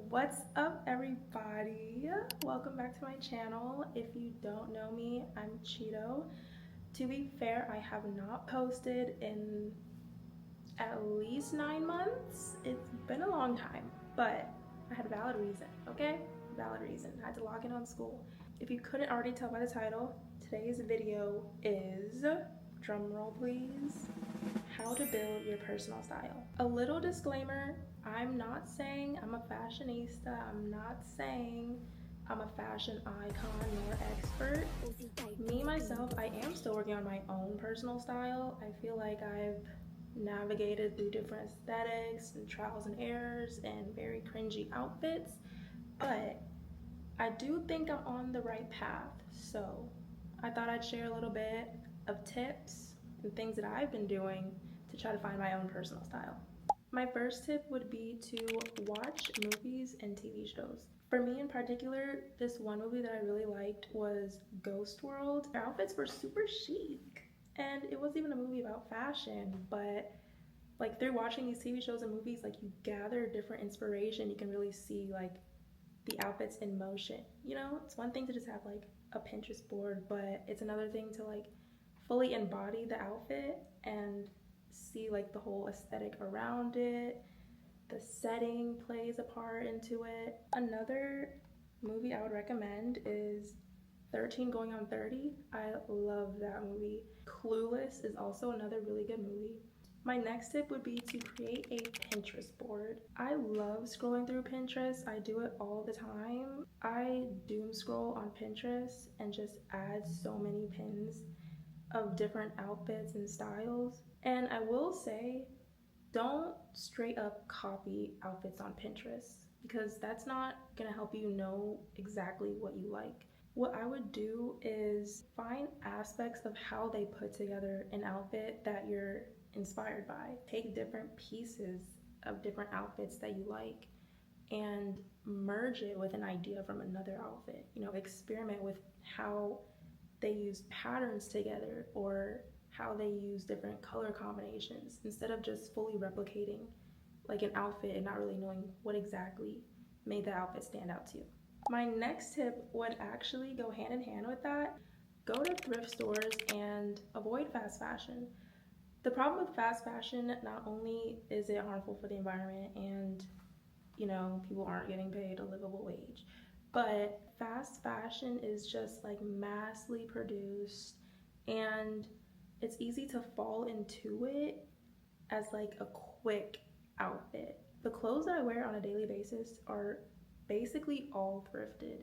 What's up, everybody? Welcome back to my channel. If you don't know me, I'm Cheeto. To be fair, I have not posted in at least 9 months. It's been a long time, but I had a valid reason, okay? Valid reason. I had to log in on school. If you couldn't already tell by the title, today's video is, drumroll please, how to build your personal style. A little disclaimer, I'm not saying I'm a fashionista. I'm not saying I'm a fashion icon nor expert. Me, myself, I am still working on my own personal style. I feel like I've navigated through different aesthetics and trials and errors and very cringy outfits, but I do think I'm on the right path. So I thought I'd share a little bit of tips and things that I've been doing to try to find my own personal style. My first tip would be to watch movies and TV shows. For me in particular, this one movie that I really liked was Ghost World. Their outfits were super chic, and it wasn't even a movie about fashion, but like through watching these TV shows and movies, like you gather different inspiration. You can really see like the outfits in motion. You know, it's one thing to just have like a Pinterest board, but it's another thing to like fully embody the outfit and see like the whole aesthetic around it. The setting plays a part into it. Another movie I would recommend is 13 Going on 30. I love that movie. Clueless is also another really good movie. My next tip would be to create a Pinterest board. I love scrolling through Pinterest. I do it all the time. I doom scroll on Pinterest and just add so many pins of different outfits and styles. And I will say, don't straight up copy outfits on Pinterest because that's not gonna help you know exactly what you like. What I would do is find aspects of how they put together an outfit that you're inspired by. Take different pieces of different outfits that you like and merge it with an idea from another outfit. You know, experiment with how they use patterns together or how they use different color combinations instead of just fully replicating like an outfit and not really knowing what exactly made the outfit stand out to you. My next tip would actually go hand in hand with that. Go to thrift stores and avoid fast fashion. The problem with fast fashion, not only is it harmful for the environment and you know, people aren't getting paid a livable wage, but fast fashion is just like massively produced and it's easy to fall into it as like a quick outfit. The clothes that I wear on a daily basis are basically all thrifted.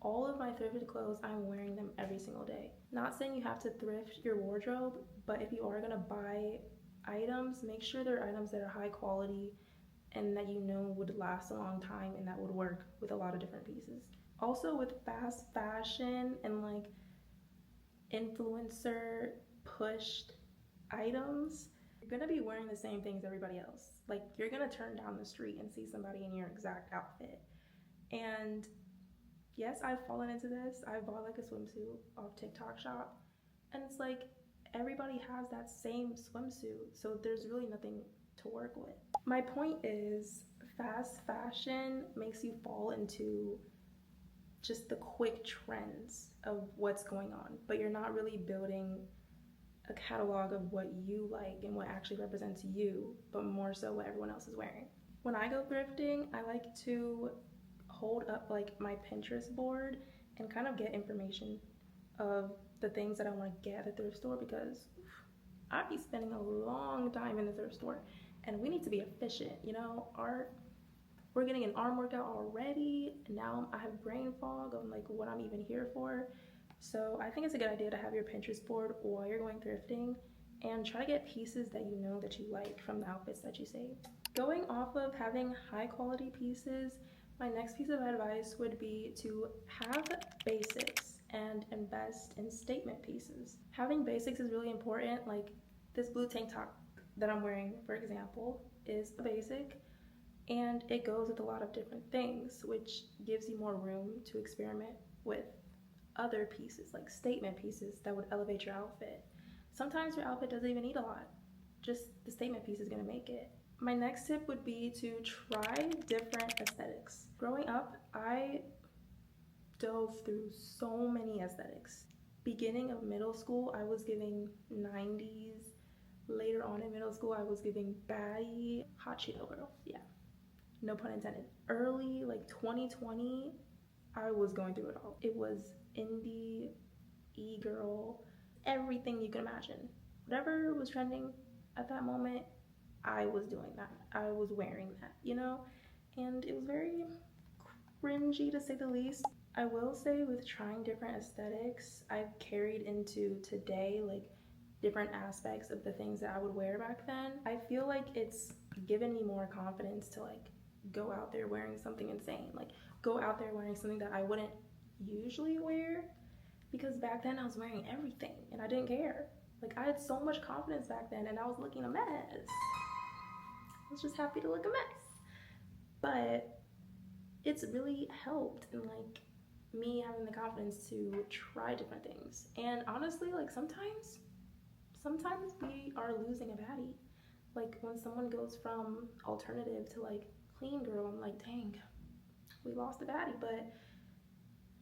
All of my thrifted clothes, I'm wearing them every single day. Not saying you have to thrift your wardrobe, but if you are gonna buy items, make sure they're items that are high quality and that you know would last a long time and that would work with a lot of different pieces. Also with fast fashion and like influencer pushed items, you're gonna be wearing the same things everybody else. Like you're gonna turn down the street and see somebody in your exact outfit. And yes, I've fallen into this. I bought like a swimsuit off TikTok shop and it's like everybody has that same swimsuit, so there's really nothing to work with. My point is fast fashion makes you fall into just the quick trends of what's going on, but you're not really building a catalog of what you like and what actually represents you, but more so what everyone else is wearing. When I go thrifting, I like to hold up like my Pinterest board and kind of get information of the things that I want to get at the thrift store because I'd be spending a long time in the thrift store and we need to be efficient. You know, we're getting an arm workout already and now I have brain fog on like what I'm even here for. So I think it's a good idea to have your Pinterest board while you're going thrifting and try to get pieces that you know that you like from the outfits that you saved. Going off of having high quality pieces, my next piece of advice would be to have basics and invest in statement pieces. Having basics is really important. Like this blue tank top that I'm wearing, for example, is a basic and it goes with a lot of different things, which gives you more room to experiment with other pieces, like statement pieces that would elevate your outfit. Sometimes your outfit doesn't even need a lot, just the statement piece is gonna make it. My next tip would be to try different aesthetics. Growing up, I dove through so many aesthetics. Beginning of middle school, I was giving 90s. Later on in middle school, I was giving baddie, hot Cheeto girl. Yeah, no pun intended. Early, like 2020, I was going through it all. It was indie, e-girl, everything you can imagine. Whatever was trending at that moment, I was doing that. I was wearing that, you know? And it was very cringy to say the least. I will say with trying different aesthetics, I've carried into today, like different aspects of the things that I would wear back then. I feel like it's given me more confidence to like go out there wearing something insane, like go out there wearing something that I wouldn't usually wear, because back then I was wearing everything and I didn't care. Like I had so much confidence back then and I was looking a mess. I was just happy to look a mess. But it's really helped in like me having the confidence to try different things. And honestly, like sometimes we are losing a baddie. Like when someone goes from alternative to like clean girl, I'm like, dang, we lost a baddie. But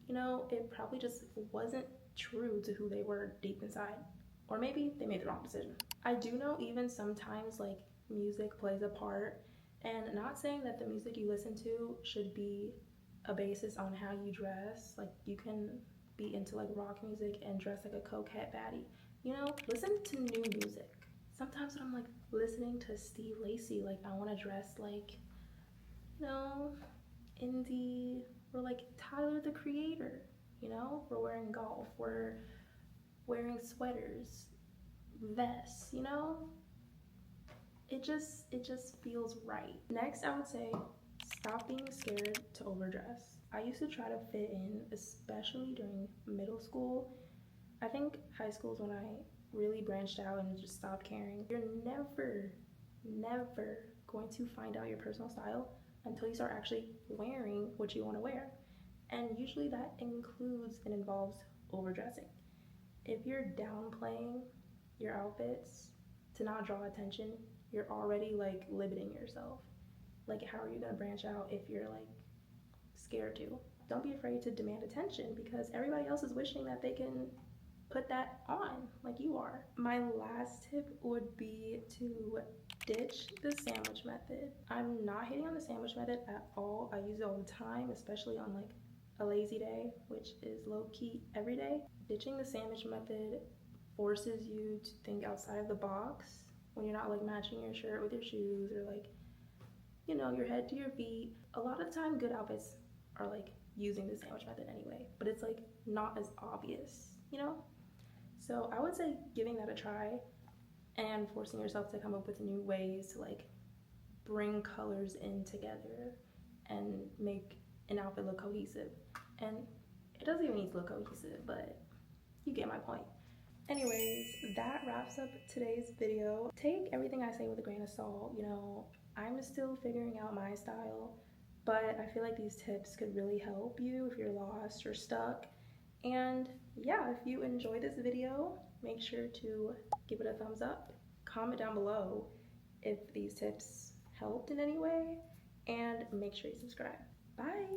you know, it probably just wasn't true to who they were deep inside. Or maybe they made the wrong decision. I do know even sometimes like music plays a part, and not saying that the music you listen to should be a basis on how you dress. Like you can be into like rock music and dress like a coquette baddie. You know, listen to new music. Sometimes when I'm like listening to Steve Lacy, like I want to dress like, you know, indie, or like Tyler the Creator. You know, we're wearing golf, we're wearing sweaters, vests, you know? It just feels right. Next, I would say stop being scared to overdress. I used to try to fit in, especially during middle school. I think high school is when I really branched out and just stopped caring. You're never going to find out your personal style until you start actually wearing what you want to wear. And usually that includes and involves overdressing. If you're downplaying your outfits to not draw attention, you're already like limiting yourself. Like, how are you gonna branch out if you're like scared to? Don't be afraid to demand attention because everybody else is wishing that they can put that on like you are. My last tip would be to ditch the sandwich method. I'm not hating on the sandwich method at all. I use it all the time, especially on like a lazy day, which is low-key every day. Ditching the sandwich method forces you to think outside of the box when you're not like matching your shirt with your shoes or like, you know, your head to your feet. A lot of the time good outfits are like using the sandwich method anyway, but it's like not as obvious, you know? So I would say giving that a try and forcing yourself to come up with new ways to like bring colors in together and make an outfit look cohesive. And it doesn't even need to look cohesive, but you get my point. Anyways, that wraps up today's video. Take everything I say with a grain of salt. You know, I'm still figuring out my style, but I feel like these tips could really help you if you're lost or stuck. And yeah, if you enjoyed this video, make sure to give it a thumbs up. Comment down below if these tips helped in any way, and make sure you subscribe. Bye!